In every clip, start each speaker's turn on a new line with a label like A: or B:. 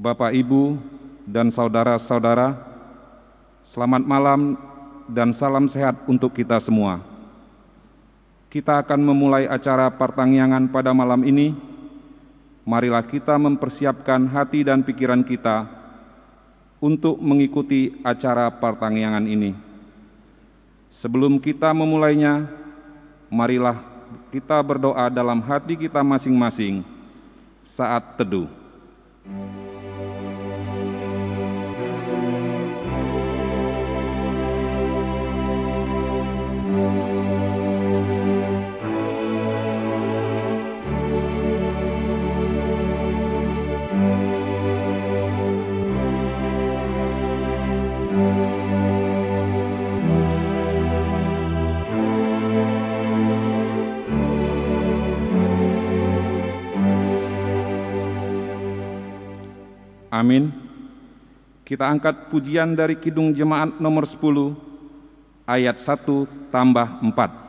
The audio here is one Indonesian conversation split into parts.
A: Bapak, Ibu, dan saudara-saudara, selamat malam dan salam sehat untuk kita semua. Kita akan memulai acara pertangyangan pada malam ini. Marilah kita mempersiapkan hati dan pikiran kita untuk mengikuti acara pertangyangan ini. Sebelum kita memulainya, marilah kita berdoa dalam hati kita masing-masing saat teduh. Amin. Kita angkat pujian dari Kidung Jemaat nomor 10, ayat 1 tambah 4.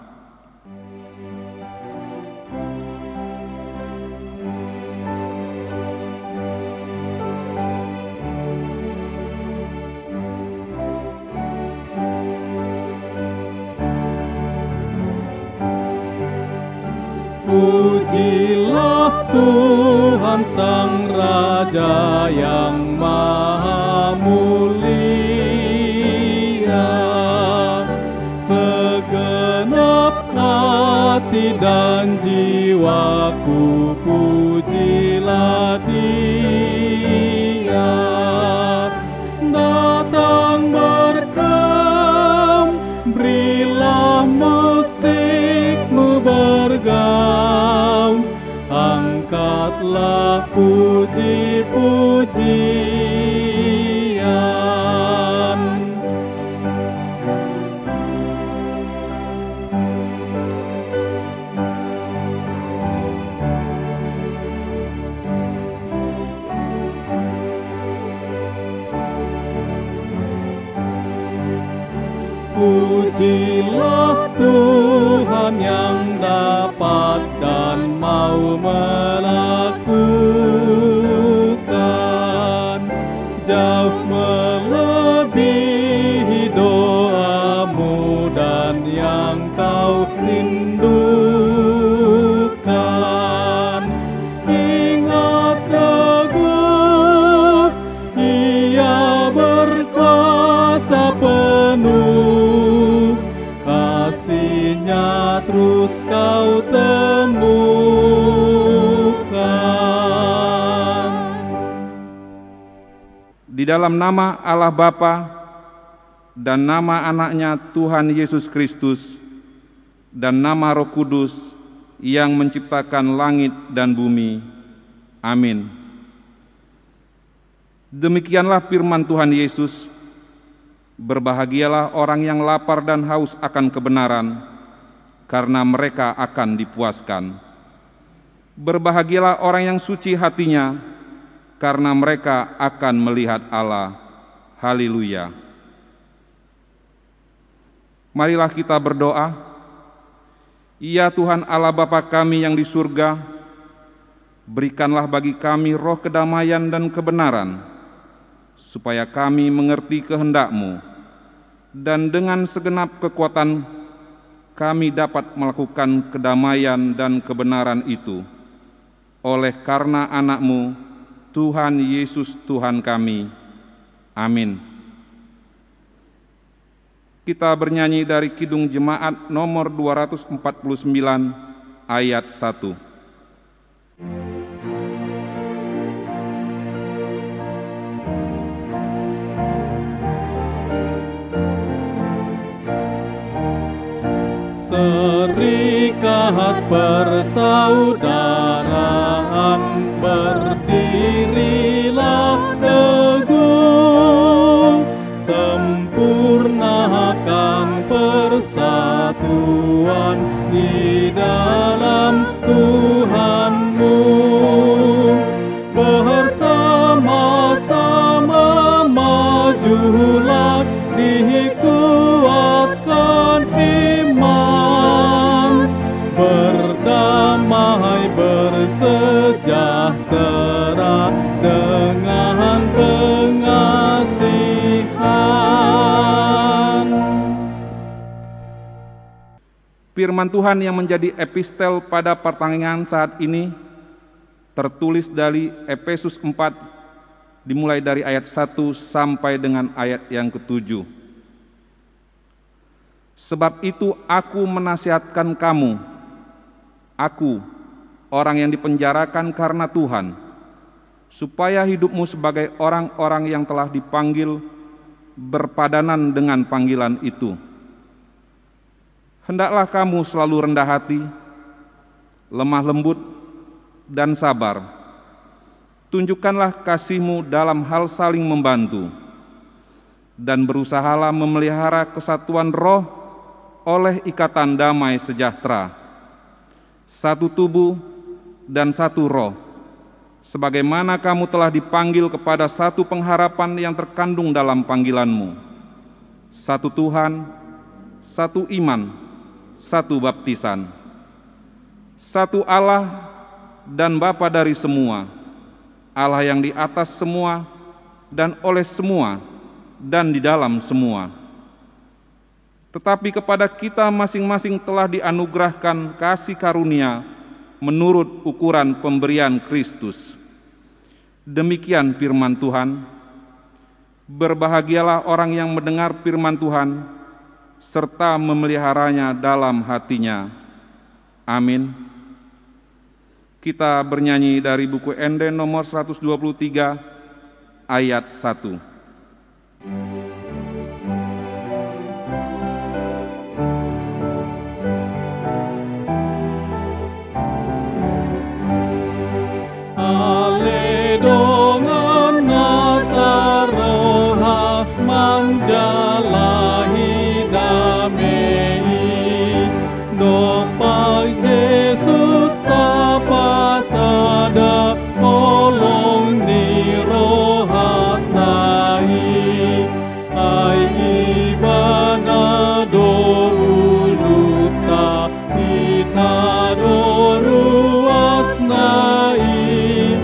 B: Pujilah Tuhan Sang Raja yang Maha Mulia, segenap hati dan jiwaku pujilah Dia. Datang berkam, berilah musikmu bergaung, angkatlah puji-pujian. Pujilah Tuhan yang dapat dan mau melakukan, jauh melebihi doamu dan yang kau rindukan. Ingat teguh, Ia berkuasa penuh, kasih-Nya terus kau temukan.
A: Di dalam nama Allah Bapa dan nama Anaknya Tuhan Yesus Kristus dan nama Roh Kudus yang menciptakan langit dan bumi. Amin. Demikianlah firman Tuhan Yesus. Berbahagialah orang yang lapar dan haus akan kebenaran, karena mereka akan dipuaskan. Berbahagialah orang yang suci hatinya, karena mereka akan melihat Allah. Haleluya. Marilah kita berdoa. Ya Tuhan Allah Bapa kami yang di surga, berikanlah bagi kami roh kedamaian dan kebenaran, supaya kami mengerti kehendak-Mu, dan dengan segenap kekuatan kami dapat melakukan kedamaian dan kebenaran itu, oleh karena Anak-Mu, Tuhan Yesus Tuhan kami. Amin. Kita bernyanyi dari Kidung Jemaat nomor 249, ayat 1.
B: Serikat persaudaraan, berdirilah teguh, sempurnakan persatuan di dalam Tuhan-Mu. Bersama-sama majulah, dikuatkan iman, berdamai bersejahtera dengan
A: Firman Tuhan yang menjadi epistel pada pertanyaan saat ini tertulis dari Efesus 4 dimulai dari ayat 1 sampai dengan ayat yang ke-7. Sebab itu aku menasihatkan kamu, aku, orang yang dipenjarakan karena Tuhan, supaya hidupmu sebagai orang-orang yang telah dipanggil berpadanan dengan panggilan itu. Hendaklah kamu selalu rendah hati, lemah lembut, dan sabar. Tunjukkanlah kasihmu dalam hal saling membantu, dan berusahalah memelihara kesatuan roh oleh ikatan damai sejahtera. Satu tubuh dan satu roh, sebagaimana kamu telah dipanggil kepada satu pengharapan yang terkandung dalam panggilanmu. Satu Tuhan, satu iman, satu baptisan, satu Allah dan Bapa dari semua, Allah yang di atas semua dan oleh semua dan di dalam semua. Tetapi kepada kita masing-masing telah dianugerahkan kasih karunia menurut ukuran pemberian Kristus. Demikian firman Tuhan. Berbahagialah orang yang mendengar firman Tuhan serta memeliharanya dalam hatinya. Amin. Kita bernyanyi dari buku Ende nomor 123 ayat 1.
B: Ale dongan nasaroha manjalahi damai, dopak Yesus tapasada olong ni rohat nai, ai ibana do uluta ita do ruas nai.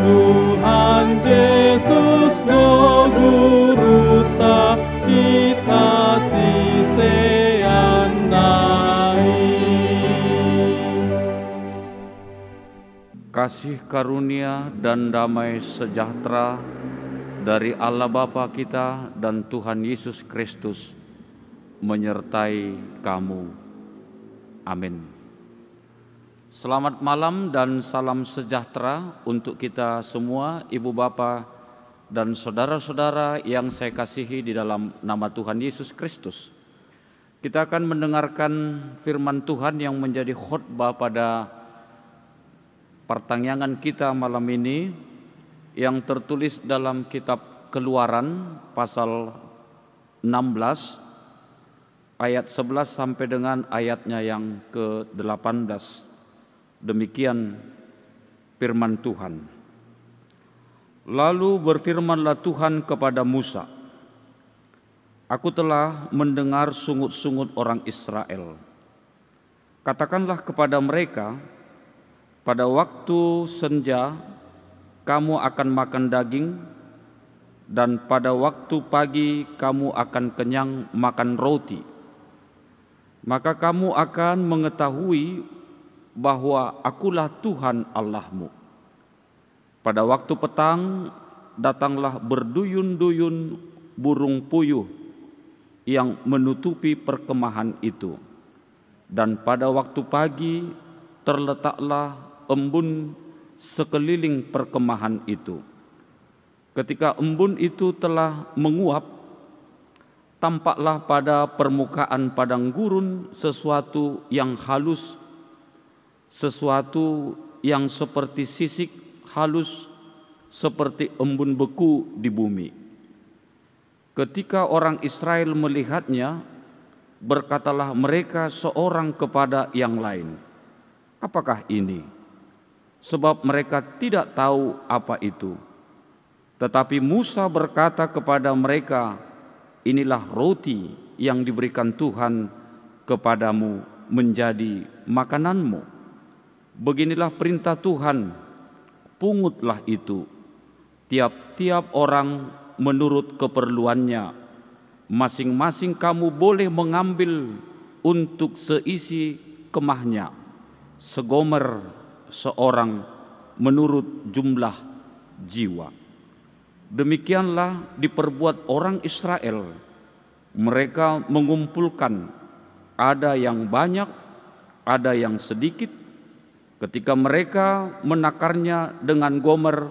B: Tuhan Yesus do guruta ita sisean nai.
C: Kasih karunia dan damai sejahtera dari Allah Bapa kita dan Tuhan Yesus Kristus menyertai kamu. Amin. Selamat malam dan salam sejahtera untuk kita semua, Ibu Bapa dan saudara-saudara yang saya kasihi di dalam nama Tuhan Yesus Kristus. Kita akan mendengarkan firman Tuhan yang menjadi khotbah pada pertanyaan kita malam ini yang tertulis dalam kitab Keluaran pasal 16 ayat 11 sampai dengan ayatnya yang ke-18. Demikian firman Tuhan. Lalu berfirmanlah Tuhan kepada Musa, Aku telah mendengar sungut-sungut orang Israel. Katakanlah kepada mereka, pada waktu senja kamu akan makan daging, dan pada waktu pagi kamu akan kenyang makan roti. Maka kamu akan mengetahui bahwa akulah Tuhan Allahmu. Pada waktu petang datanglah berduyun-duyun burung puyuh yang menutupi perkemahan itu, dan pada waktu pagi terletaklah embun sekeliling perkemahan itu. Ketika embun itu telah menguap, tampaklah pada permukaan padang gurun sesuatu yang halus, sesuatu yang seperti sisik halus, seperti embun beku di bumi. Ketika orang Israel melihatnya, berkatalah mereka seorang kepada yang lain, apakah ini? Sebab mereka tidak tahu apa itu. Tetapi Musa berkata kepada mereka, inilah roti yang diberikan Tuhan kepadamu menjadi makananmu. Beginilah perintah Tuhan, pungutlah itu, tiap-tiap orang menurut keperluannya. Masing-masing kamu boleh mengambil untuk seisi kemahnya, segomer seorang menurut jumlah jiwa. Demikianlah diperbuat orang Israel. Mereka mengumpulkan, ada yang banyak, ada yang sedikit. Ketika mereka menakarnya dengan gomer,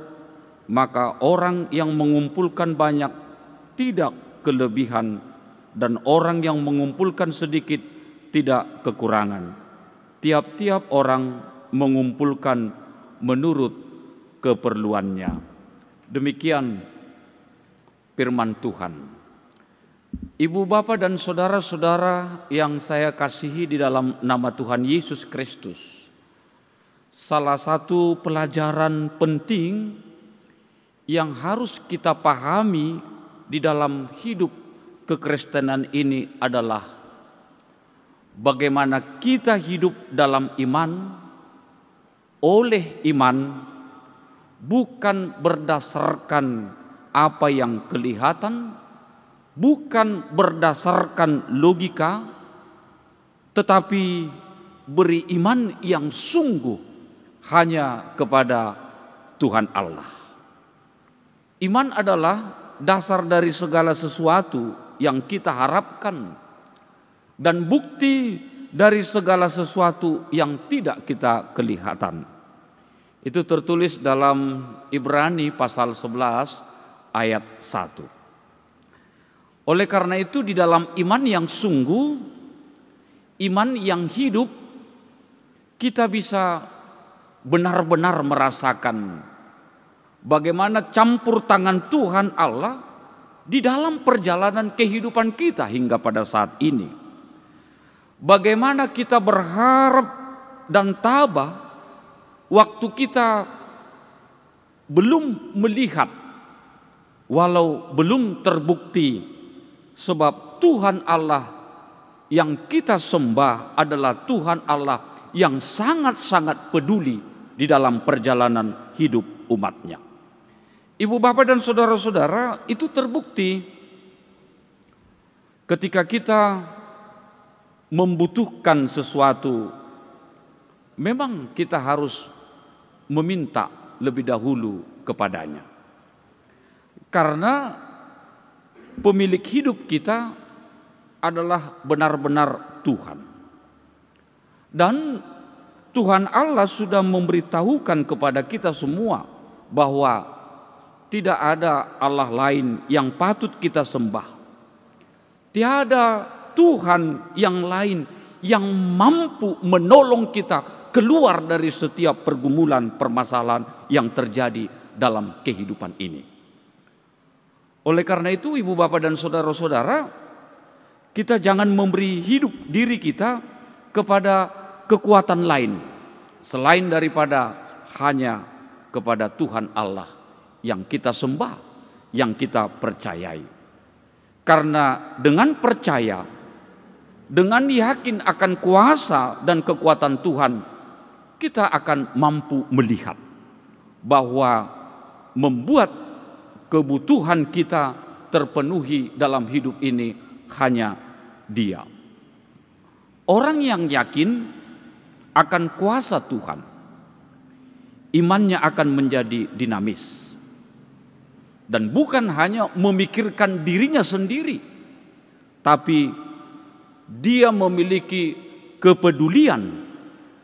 C: maka orang yang mengumpulkan banyak tidak kelebihan, dan orang yang mengumpulkan sedikit tidak kekurangan. Tiap-tiap orang mengumpulkan menurut keperluannya. Demikian firman Tuhan. Ibu, bapak, dan saudara-saudara yang saya kasihi di dalam nama Tuhan Yesus Kristus, salah satu pelajaran penting yang harus kita pahami di dalam hidup kekristenan ini adalah bagaimana kita hidup dalam iman, oleh iman, bukan berdasarkan apa yang kelihatan, bukan berdasarkan logika, tetapi beriman yang sungguh hanya kepada Tuhan Allah. Iman adalah dasar dari segala sesuatu yang kita harapkan dan bukti dari segala sesuatu yang tidak kita kelihatan. Itu tertulis dalam Ibrani pasal 11 ayat 1. Oleh karena itu di dalam iman yang sungguh, iman yang hidup, kita bisa benar-benar merasakan bagaimana campur tangan Tuhan Allah di dalam perjalanan kehidupan kita hingga pada saat ini. Bagaimana kita berharap dan tabah waktu kita belum melihat, walau belum terbukti, sebab Tuhan Allah yang kita sembah adalah Tuhan Allah yang sangat-sangat peduli di dalam perjalanan hidup umatnya. Ibu, bapak, dan saudara-saudara, itu terbukti ketika kita membutuhkan sesuatu, memang kita harus meminta lebih dahulu kepadanya. Karena pemilik hidup kita adalah benar-benar Tuhan. Dan Tuhan Allah sudah memberitahukan kepada kita semua bahwa tidak ada Allah lain yang patut kita sembah. Tiada Tuhan yang lain yang mampu menolong kita keluar dari setiap pergumulan permasalahan yang terjadi dalam kehidupan ini. Oleh karena itu, ibu, bapak, dan saudara-saudara, kita jangan memberi hidup diri kita kepada kekuatan lain selain daripada hanya kepada Tuhan Allah yang kita sembah, yang kita percayai. Karena dengan percaya, dengan yakin akan kuasa dan kekuatan Tuhan, kita akan mampu melihat bahwa membuat kebutuhan kita terpenuhi dalam hidup ini hanya Dia. Orang yang yakin akan kuasa Tuhan, imannya akan menjadi dinamis. Dan bukan hanya memikirkan dirinya sendiri, tapi dia memiliki kepedulian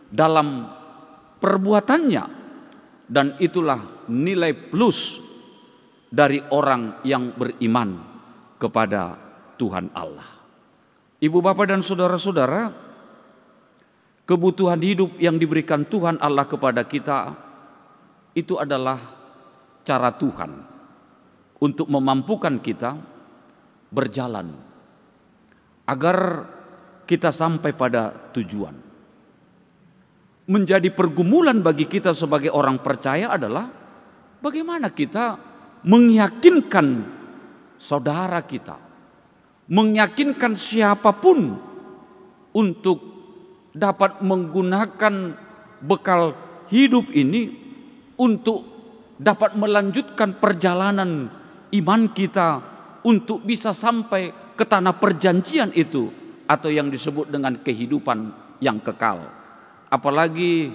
C: dalam perbuatannya. Dan itulah nilai plus dari orang yang beriman kepada Tuhan Allah. Ibu, bapak, dan saudara-saudara, kebutuhan hidup yang diberikan Tuhan Allah kepada kita itu adalah cara Tuhan untuk memampukan kita berjalan agar kita sampai pada tujuan. Menjadi pergumulan bagi kita sebagai orang percaya adalah bagaimana kita meyakinkan saudara kita, meyakinkan siapapun untuk dapat menggunakan bekal hidup ini untuk dapat melanjutkan perjalanan iman kita untuk bisa sampai ke tanah perjanjian itu, atau yang disebut dengan kehidupan yang kekal. Apalagi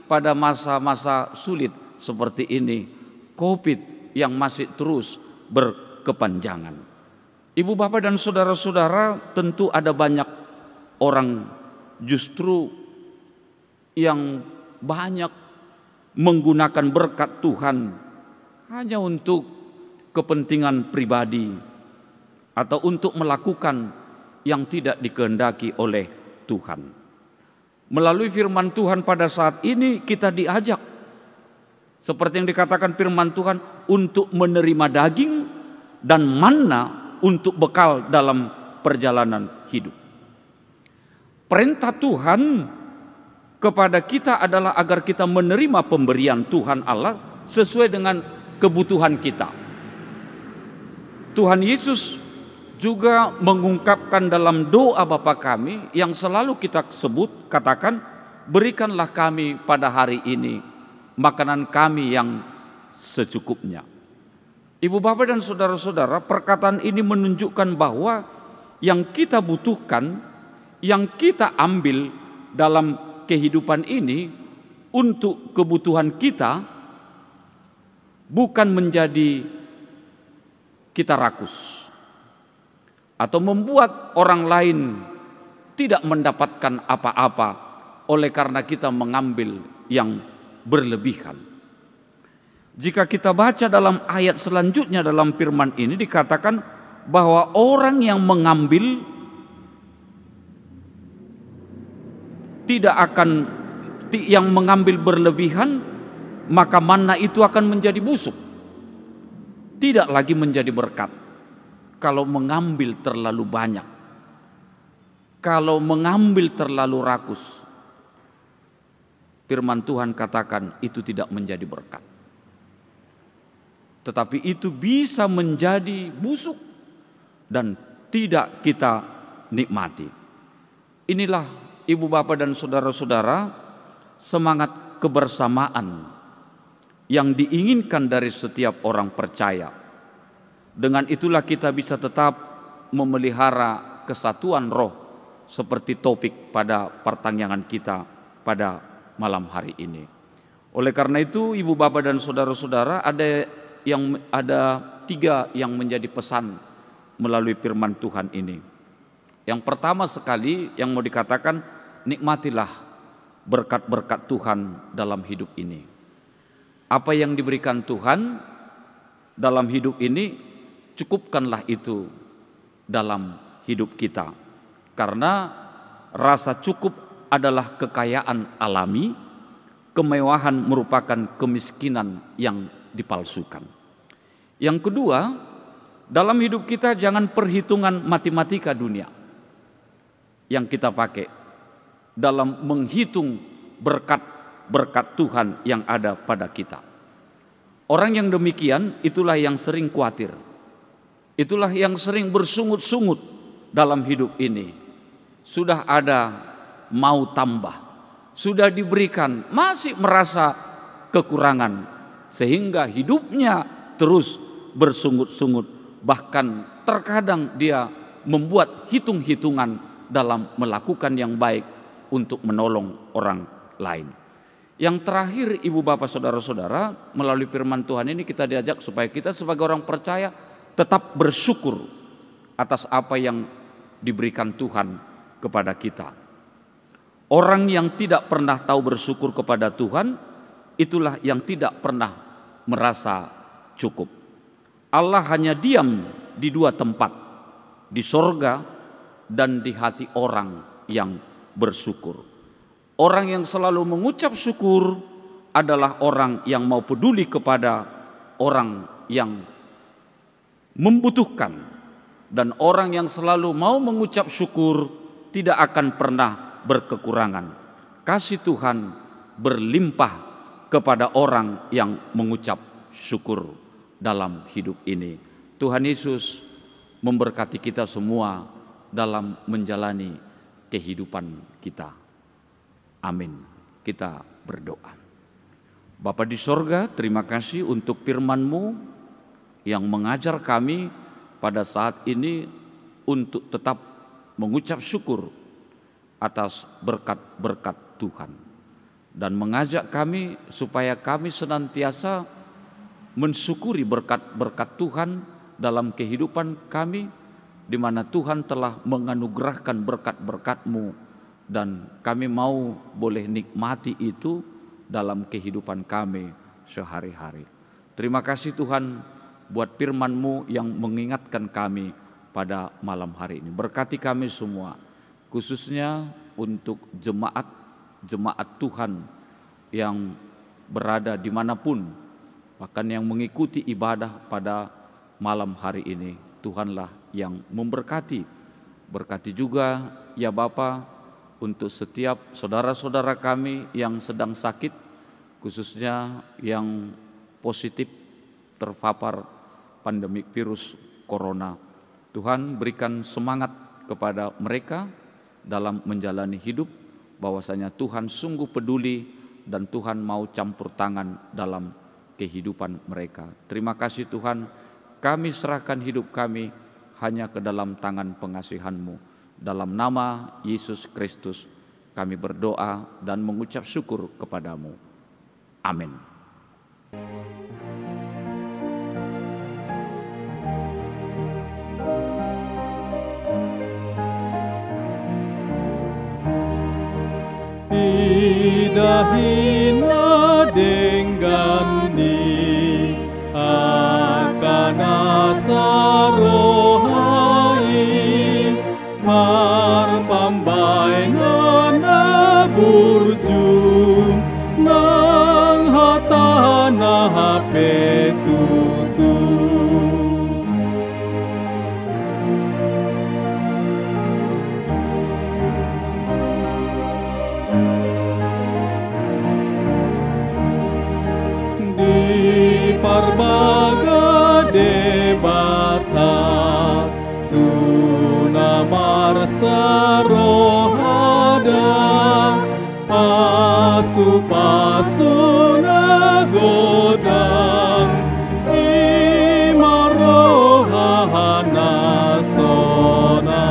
C: pada masa-masa sulit seperti ini, COVID yang masih terus berkepanjangan. Ibu bapak dan saudara-saudara, tentu ada banyak orang justru yang banyak menggunakan berkat Tuhan hanya untuk kepentingan pribadi atau untuk melakukan yang tidak dikehendaki oleh Tuhan. Melalui firman Tuhan pada saat ini kita diajak, seperti yang dikatakan firman Tuhan, untuk menerima daging dan manna untuk bekal dalam perjalanan hidup. Perintah Tuhan kepada kita adalah agar kita menerima pemberian Tuhan Allah sesuai dengan kebutuhan kita. Tuhan Yesus juga mengungkapkan dalam doa Bapa kami yang selalu kita sebut, katakan, berikanlah kami pada hari ini makanan kami yang secukupnya. Ibu bapak dan saudara-saudara, perkataan ini menunjukkan bahwa yang kita butuhkan, yang kita ambil dalam kehidupan ini untuk kebutuhan kita, bukan menjadi kita rakus atau membuat orang lain tidak mendapatkan apa-apa oleh karena kita mengambil yang berlebihan. Jika kita baca dalam ayat selanjutnya dalam firman ini dikatakan bahwa orang yang mengambil yang mengambil berlebihan, maka manna itu akan menjadi busuk, tidak lagi menjadi berkat. Kalau mengambil terlalu banyak, kalau mengambil terlalu rakus, firman Tuhan katakan itu tidak menjadi berkat, tetapi itu bisa menjadi busuk dan tidak kita nikmati. Inilah ibu bapak dan saudara-saudara, semangat kebersamaan yang diinginkan dari setiap orang percaya. Dengan itulah kita bisa tetap memelihara kesatuan roh seperti topik pada pertanyaan kita pada malam hari ini. Oleh karena itu ibu bapak dan saudara-saudara, ada 3 yang menjadi pesan melalui firman Tuhan ini. Yang pertama sekali yang mau dikatakan, nikmatilah berkat-berkat Tuhan dalam hidup ini. Apa yang diberikan Tuhan dalam hidup ini, cukupkanlah itu dalam hidup kita. Karena rasa cukup adalah kekayaan alami, kemewahan merupakan kemiskinan yang dipalsukan. Yang kedua, dalam hidup kita jangan perhitungan matematika dunia yang kita pakai dalam menghitung berkat-berkat Tuhan yang ada pada kita. Orang yang demikian itulah yang sering khawatir, itulah yang sering bersungut-sungut dalam hidup ini. Sudah ada mau tambah, sudah diberikan masih merasa kekurangan, sehingga hidupnya terus bersungut-sungut. Bahkan terkadang dia membuat hitung-hitungan dalam melakukan yang baik untuk menolong orang lain. Yang terakhir ibu bapak saudara-saudara, melalui firman Tuhan ini kita diajak supaya kita sebagai orang percaya tetap bersyukur atas apa yang diberikan Tuhan kepada kita. Orang yang tidak pernah tahu bersyukur kepada Tuhan, itulah yang tidak pernah merasa cukup. Allah hanya diam di 2 tempat, di sorga dan di hati orang yang bersyukur. Orang yang selalu mengucap syukur adalah orang yang mau peduli kepada orang yang membutuhkan, dan orang yang selalu mau mengucap syukur tidak akan pernah berkekurangan. Kasih Tuhan berlimpah kepada orang yang mengucap syukur dalam hidup ini. Tuhan Yesus memberkati kita semua dalam menjalani kehidupan kita. Amin. Kita berdoa. Bapa di sorga, terima kasih untuk firman-Mu yang mengajar kami pada saat ini untuk tetap mengucap syukur atas berkat-berkat Tuhan, dan mengajak kami supaya kami senantiasa mensyukuri berkat-berkat Tuhan dalam kehidupan kami, di mana Tuhan telah menganugerahkan berkat-berkat-Mu, dan kami mau boleh nikmati itu dalam kehidupan kami sehari-hari. Terima kasih Tuhan buat firman-Mu yang mengingatkan kami pada malam hari ini. Berkati kami semua, khususnya untuk jemaat Tuhan yang berada dimanapun, bahkan yang mengikuti ibadah pada malam hari ini. Tuhanlah yang memberkati. Berkati juga ya Bapa untuk setiap saudara-saudara kami yang sedang sakit, khususnya yang positif terpapar pandemik virus corona. Tuhan berikan semangat kepada mereka dalam menjalani hidup, bahwasanya Tuhan sungguh peduli dan Tuhan mau campur tangan dalam kehidupan mereka. Terima kasih Tuhan, kami serahkan hidup kami hanya ke dalam tangan pengasihan-Mu. Dalam nama Yesus Kristus kami berdoa dan mengucap syukur kepada-Mu. Amin.
B: Idahina denggani akan asa rohai marpambai nana burju nang hatana hape tutu. Parbaga debata tuna marsa rohada pasu-pasu nagodang imarohana sona.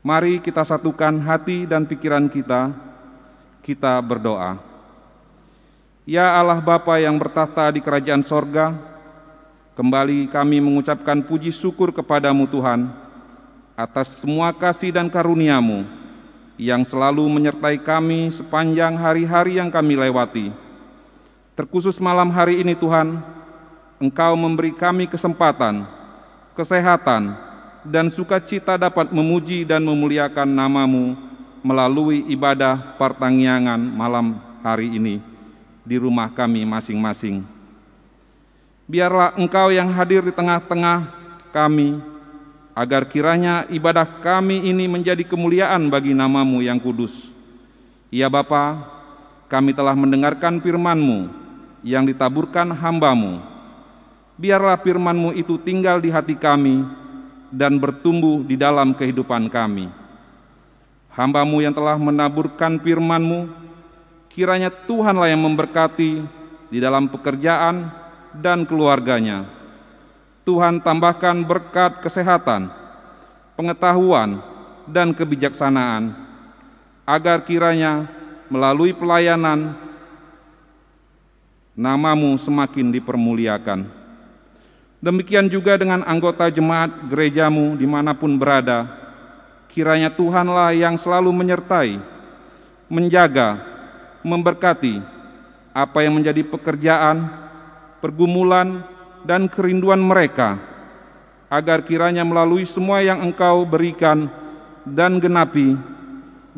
A: Mari kita satukan hati dan pikiran kita berdoa. Ya Allah Bapa yang bertahta di kerajaan sorga, kembali kami mengucapkan puji syukur kepadamu Tuhan, atas semua kasih dan karunia-Mu yang selalu menyertai kami sepanjang hari-hari yang kami lewati. Terkhusus malam hari ini Tuhan, Engkau memberi kami kesempatan, kesehatan, dan sukacita dapat memuji dan memuliakan nama-Mu melalui ibadah pertanggiangan malam hari ini di rumah kami masing-masing. Biarlah Engkau yang hadir di tengah-tengah kami, agar kiranya ibadah kami ini menjadi kemuliaan bagi nama-Mu yang kudus. Ya Bapa, kami telah mendengarkan firman-Mu yang ditaburkan hamba-Mu. Biarlah firman-Mu itu tinggal di hati kami dan bertumbuh di dalam kehidupan kami. Hamba-Mu yang telah menaburkan firman-Mu, kiranya Tuhanlah yang memberkati di dalam pekerjaan dan keluarganya. Tuhan tambahkan berkat kesehatan, pengetahuan, dan kebijaksanaan, agar kiranya melalui pelayanan nama-Mu semakin dipermuliakan. Demikian juga dengan anggota jemaat gereja-Mu dimanapun berada. Kiranya Tuhanlah yang selalu menyertai, menjaga, memberkati apa yang menjadi pekerjaan, pergumulan, dan kerinduan mereka, agar kiranya melalui semua yang Engkau berikan dan genapi,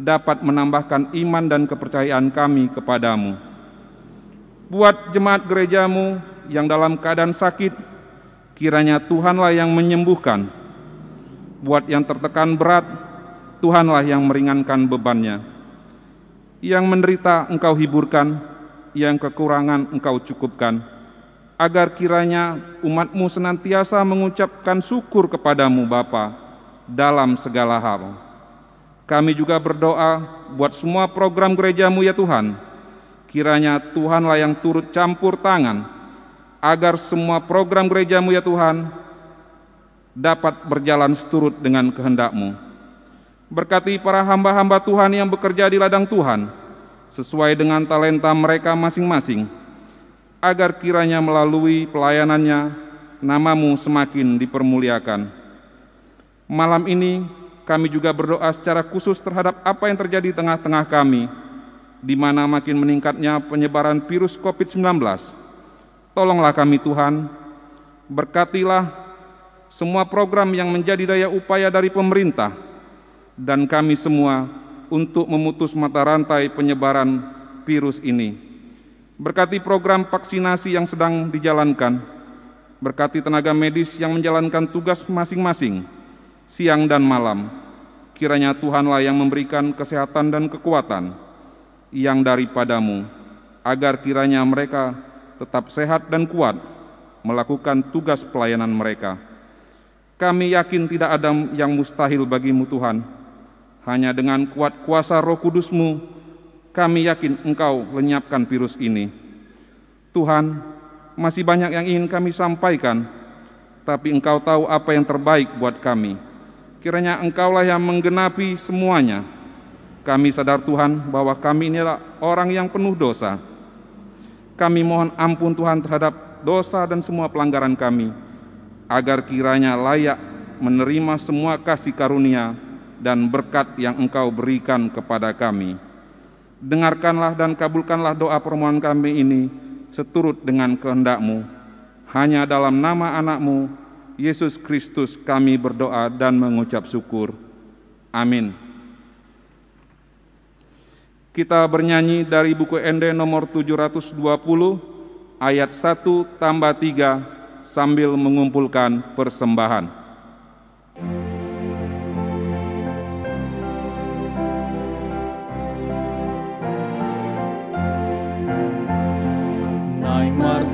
A: dapat menambahkan iman dan kepercayaan kami kepadamu. Buat jemaat gereja-Mu yang dalam keadaan sakit, kiranya Tuhanlah yang menyembuhkan. Buat yang tertekan berat, Tuhanlah yang meringankan bebannya. Yang menderita Engkau hiburkan, yang kekurangan Engkau cukupkan, agar kiranya umat-Mu senantiasa mengucapkan syukur kepadamu Bapa dalam segala hal. Kami juga berdoa buat semua program gereja-Mu ya Tuhan. Kiranya Tuhanlah yang turut campur tangan, agar semua program gereja-Mu ya Tuhan dapat berjalan seturut dengan kehendak-Mu. Berkati para hamba-hamba Tuhan yang bekerja di ladang Tuhan, sesuai dengan talenta mereka masing-masing, agar kiranya melalui pelayanannya, nama-Mu semakin dipermuliakan. Malam ini, kami juga berdoa secara khusus terhadap apa yang terjadi di tengah-tengah kami, di mana makin meningkatnya penyebaran virus COVID-19. Tolonglah kami Tuhan, berkatilah semua program yang menjadi daya upaya dari pemerintah, dan kami semua untuk memutus mata rantai penyebaran virus ini. Berkati program vaksinasi yang sedang dijalankan, berkati tenaga medis yang menjalankan tugas masing-masing, siang dan malam. Kiranya Tuhanlah yang memberikan kesehatan dan kekuatan yang daripada-Mu, agar kiranya mereka tetap sehat dan kuat melakukan tugas pelayanan mereka. Kami yakin tidak ada yang mustahil bagi-Mu Tuhan. Hanya dengan kuat kuasa Roh Kudus-Mu, kami yakin Engkau lenyapkan virus ini. Tuhan, masih banyak yang ingin kami sampaikan, tapi Engkau tahu apa yang terbaik buat kami. Kiranya Engkaulah yang menggenapi semuanya. Kami sadar Tuhan bahwa kami inilah orang yang penuh dosa. Kami mohon ampun Tuhan terhadap dosa dan semua pelanggaran kami, agar kiranya layak menerima semua kasih karunia dan berkat yang Engkau berikan kepada kami. Dengarkanlah dan kabulkanlah doa permohonan kami ini seturut dengan kehendak-Mu. Hanya dalam nama anak-Mu, Yesus Kristus, kami berdoa dan mengucap syukur. Amin. Kita bernyanyi dari buku ND nomor 720, ayat 1-3, sambil mengumpulkan persembahan.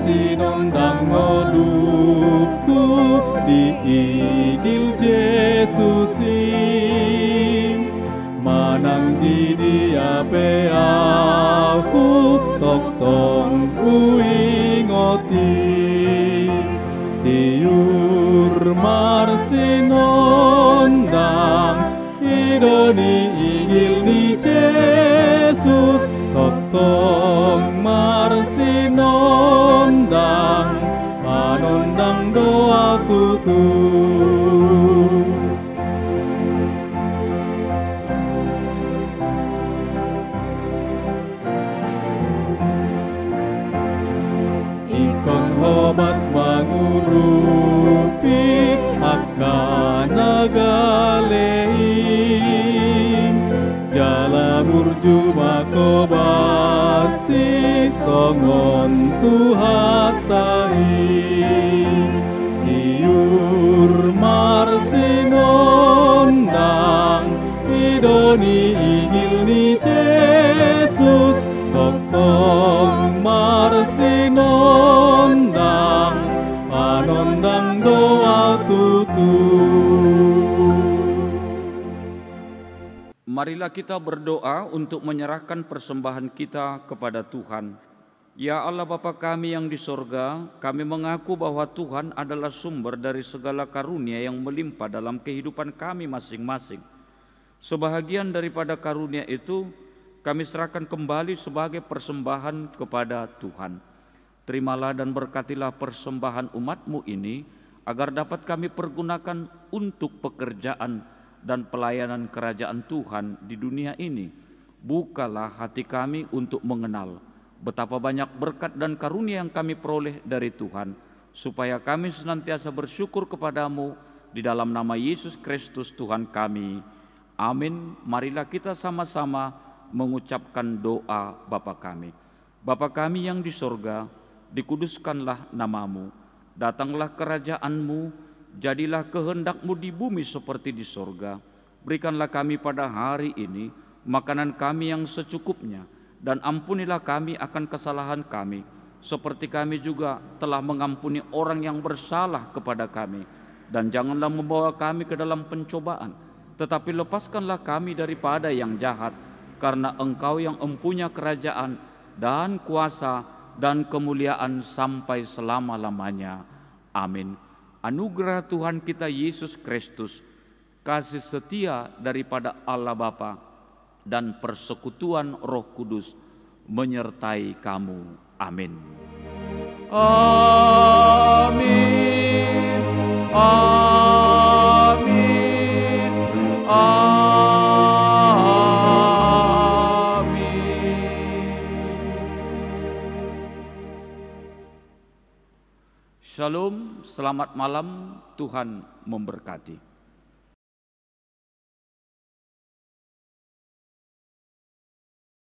B: Sinondang ngoluku diigil Jesusin manang di dia pe aku tok tong uingoti tiur marsinondang idoni igil ni Jesus tok tong marsinondang anondang doa tutu ikon hobas mangurupi akan nagalein jala burju makobasi songon tuhatai tiur marsinondang idoni igil ni Jesus tokong marsinondang anondang doa tutu.
C: Marilah kita berdoa untuk menyerahkan persembahan kita kepada Tuhan. Ya Allah Bapa kami yang di sorga, kami mengaku bahwa Tuhan adalah sumber dari segala karunia yang melimpah dalam kehidupan kami masing-masing. Sebahagian daripada karunia itu kami serahkan kembali sebagai persembahan kepada Tuhan. Terimalah dan berkatilah persembahan umat-Mu ini, agar dapat kami pergunakan untuk pekerjaan dan pelayanan kerajaan Tuhan di dunia ini. Bukalah hati kami untuk mengenal betapa banyak berkat dan karunia yang kami peroleh dari Tuhan, supaya kami senantiasa bersyukur kepadamu di dalam nama Yesus Kristus Tuhan kami. Amin. Marilah kita sama-sama mengucapkan doa Bapa kami. Bapa kami yang di sorga, dikuduskanlah namamu, datanglah kerajaan-Mu, jadilah kehendak-Mu di bumi seperti di sorga. Berikanlah kami pada hari ini makanan kami yang secukupnya, dan ampunilah kami akan kesalahan kami, seperti kami juga telah mengampuni orang yang bersalah kepada kami. Dan janganlah membawa kami ke dalam pencobaan, tetapi lepaskanlah kami daripada yang jahat, karena Engkau yang empunya kerajaan dan kuasa dan kemuliaan sampai selama-lamanya. Amin. anugerah Tuhan kita Yesus Kristus, kasih setia daripada Allah Bapa, dan persekutuan Roh Kudus menyertai kamu. Amin. Amin. Amin. Amin. Shalom, selamat malam, Tuhan memberkati.